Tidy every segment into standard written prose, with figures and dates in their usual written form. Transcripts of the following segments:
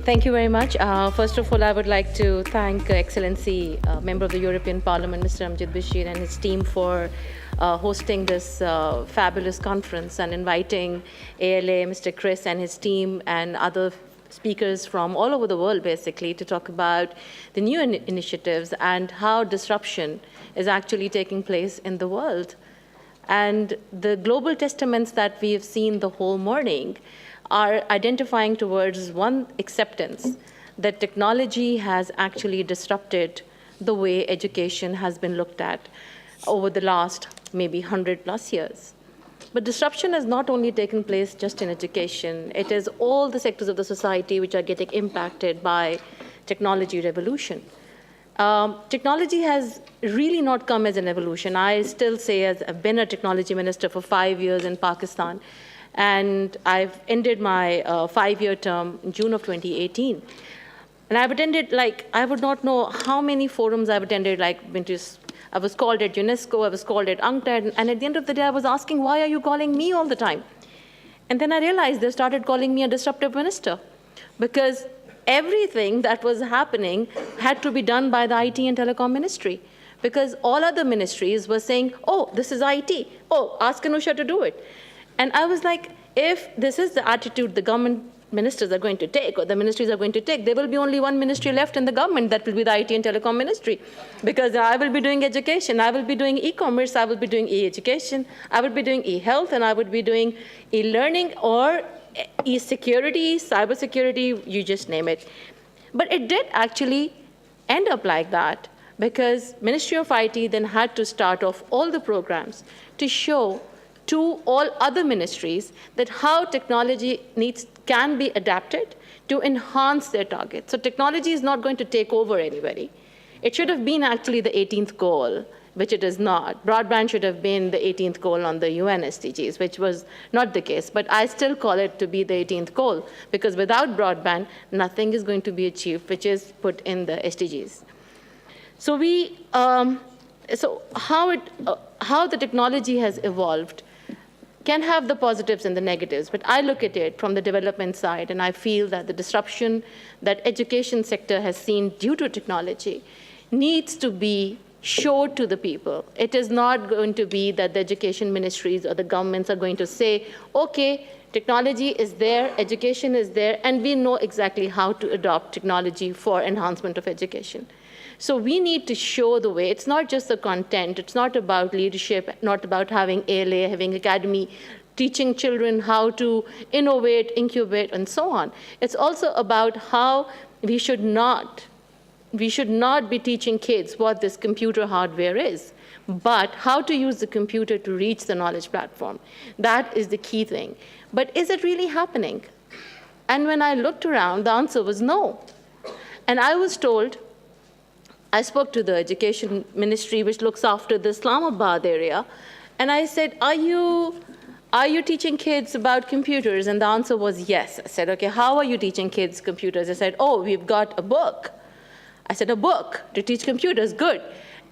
Thank you very much. First of all, I would like to thank Excellency, Member of the European Parliament, Mr. Amjad Bashir, and his team for hosting this fabulous conference and inviting ALA, Mr. Chris and his team, and other speakers from all over the world, basically, to talk about the new initiatives and how disruption is actually taking place in the world. And the global testaments that we have seen the whole morning are identifying towards one acceptance that technology has actually disrupted the way education has been looked at over the last maybe 100+ years. But disruption has not only taken place just in education, it is all the sectors of the society which are getting impacted by technology revolution. Technology has really not come as an evolution. I still say, as I've been a technology minister for 5 years in Pakistan, and I've ended my 5-year term in June of 2018. And I've attended, I would not know how many forums I've attended, I was called at UNESCO, I was called at UNCTAD, and at the end of the day, I was asking, why are you calling me all the time? And then I realized they started calling me a disruptive minister, because everything that was happening had to be done by the IT and Telecom Ministry, because all other ministries were saying, oh, this is IT. Oh, ask Anusha to do it. And I was like, if this is the attitude the government ministers are going to take, or the ministries are going to take, there will be only one ministry left in the government, that will be the IT and Telecom Ministry. Because I will be doing education, I will be doing e-commerce, I will be doing e-education, I will be doing e-health, and I would be doing e-learning or e-security, cybersecurity, you just name it. But it did actually end up like that, because Ministry of IT then had to start off all the programs to show to all other ministries that how technology can be adapted to enhance their targets. So technology is not going to take over anybody. It should have been actually the 18th goal, which it is not. Broadband should have been the 18th goal on the UN SDGs, which was not the case. But I still call it to be the 18th goal, because without broadband, nothing is going to be achieved, which is put in the SDGs. So how the technology has evolved can have the positives and the negatives, but I look at it from the development side, and I feel that the disruption that education sector has seen due to technology needs to be showed to the people. It is not going to be that the education ministries or the governments are going to say, okay, technology is there, education is there, and we know exactly how to adopt technology for enhancement of education. So we need to show the way. It's not just the content. It's not about leadership, not about having ALA, having academy, teaching children how to innovate, incubate, and so on. It's also about how we should not be teaching kids what this computer hardware is, but how to use the computer to reach the knowledge platform. That is the key thing. But is it really happening? And when I looked around, the answer was no. And I was told, I spoke to the education ministry, which looks after the Islamabad area, and I said, are you teaching kids about computers? And the answer was yes. I said, okay, how are you teaching kids computers? They said, oh, we've got a book. I said, a book to teach computers, good.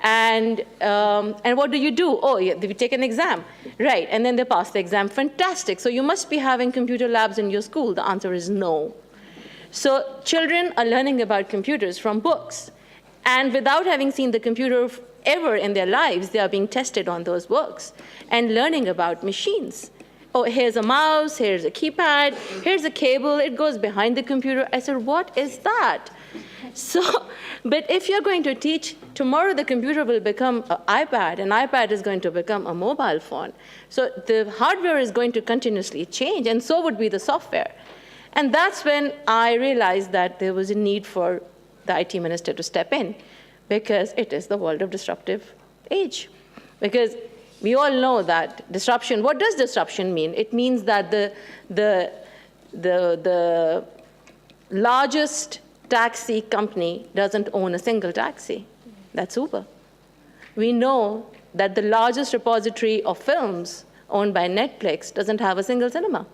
And what do you do? Oh, yeah, we take an exam. Right, and then they pass the exam, fantastic. So you must be having computer labs in your school. The answer is no. So children are learning about computers from books. And without having seen the computer ever in their lives, they are being tested on those books and learning about machines. Oh, here's a mouse, here's a keypad, here's a cable, it goes behind the computer. I said, what is that? So, but if you're going to teach, tomorrow the computer will become an iPad, and iPad is going to become a mobile phone. So the hardware is going to continuously change, and so would be the software. And that's when I realized that there was a need for the IT minister to step in, because it is the world of disruptive age. Because we all know that disruption, what does disruption mean? It means that the largest taxi company doesn't own a single taxi. That's Uber. We know that the largest repository of films owned by Netflix doesn't have a single cinema.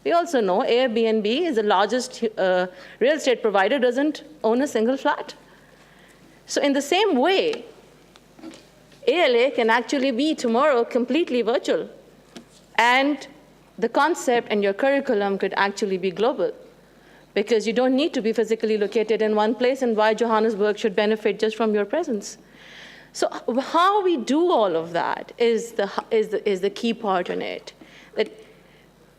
We also know Airbnb is the largest real estate provider, doesn't own a single flat. So in the same way, ALA can actually be tomorrow completely virtual. And the concept and your curriculum could actually be global. because you don't need to be physically located in one place, and why Johannesburg should benefit just from your presence. So how we do all of that is the key part in it. That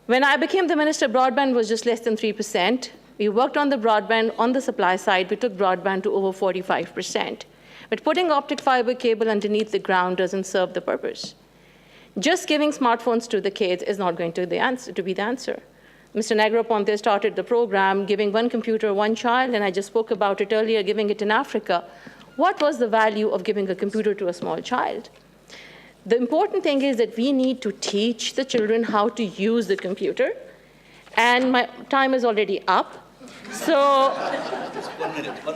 when I became the minister, broadband was just less than 3%. We worked on the broadband on the supply side. We took broadband to over 45%. But putting optic fiber cable underneath the ground doesn't serve the purpose. Just giving smartphones to the kids is not going to be the answer. Mr. Negroponte started the program, giving one computer, one child, and I just spoke about it earlier, giving it in Africa. What was the value of giving a computer to a small child? The important thing is that we need to teach the children how to use the computer. And my time is already up. So,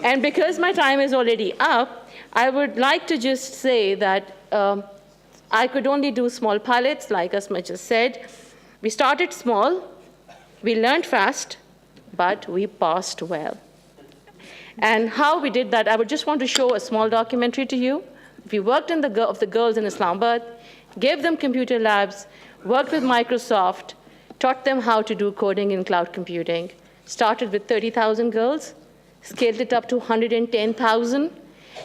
and because my time is already up, I would like to just say that I could only do small pilots, like Asma just said. We started small, we learned fast, but we passed well. And how we did that, I would just want to show a small documentary to you. We worked in the girls in Islamabad, gave them computer labs, worked with Microsoft, taught them how to do coding in cloud computing, started with 30,000 girls, scaled it up to 110,000,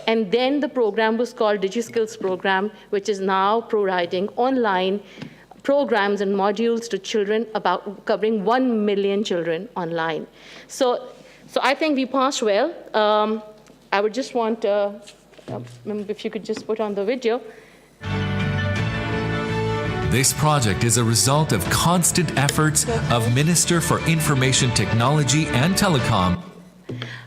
and then the program was called DigiSkills Program, which is now providing online programs and modules to children, about covering 1 million children online. So I think we passed well. I would just want, if you could just put on the video. This project is a result of constant efforts of Minister for Information Technology and Telecom.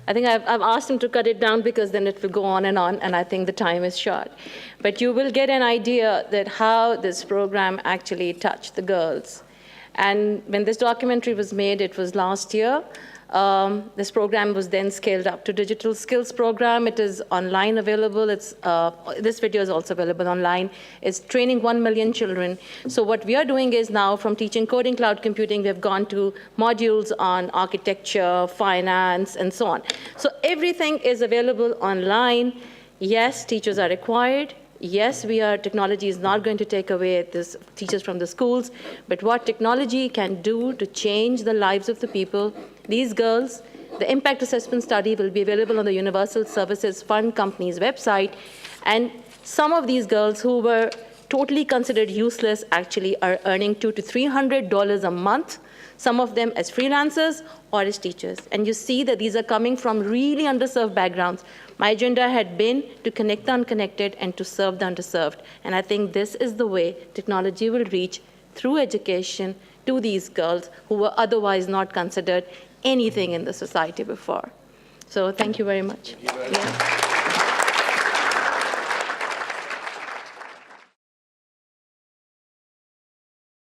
I think I've asked him to cut it down because then it will go on, and I think the time is short. But you will get an idea that how this program actually touched the girls. And when this documentary was made, it was last year. This program was then scaled up to Digital Skills Program. It is online available. This video is also available online. It's training 1 million children. So what we are doing is now, from teaching coding cloud computing, we have gone to modules on architecture, finance, and so on. So everything is available online. Yes, teachers are required. Yes, technology is not going to take away this teachers from the schools, but what technology can do to change the lives of the people, these girls, the impact assessment study will be available on the Universal Services Fund Company's website, and some of these girls who were totally considered useless actually are earning $200 to $300 a month, some of them as freelancers or as teachers. And you see that these are coming from really underserved backgrounds. My agenda had been to connect the unconnected and to serve the underserved. And I think this is the way technology will reach, through education, to these girls who were otherwise not considered anything in the society before. So thank you very much. Thank you very much. Yeah.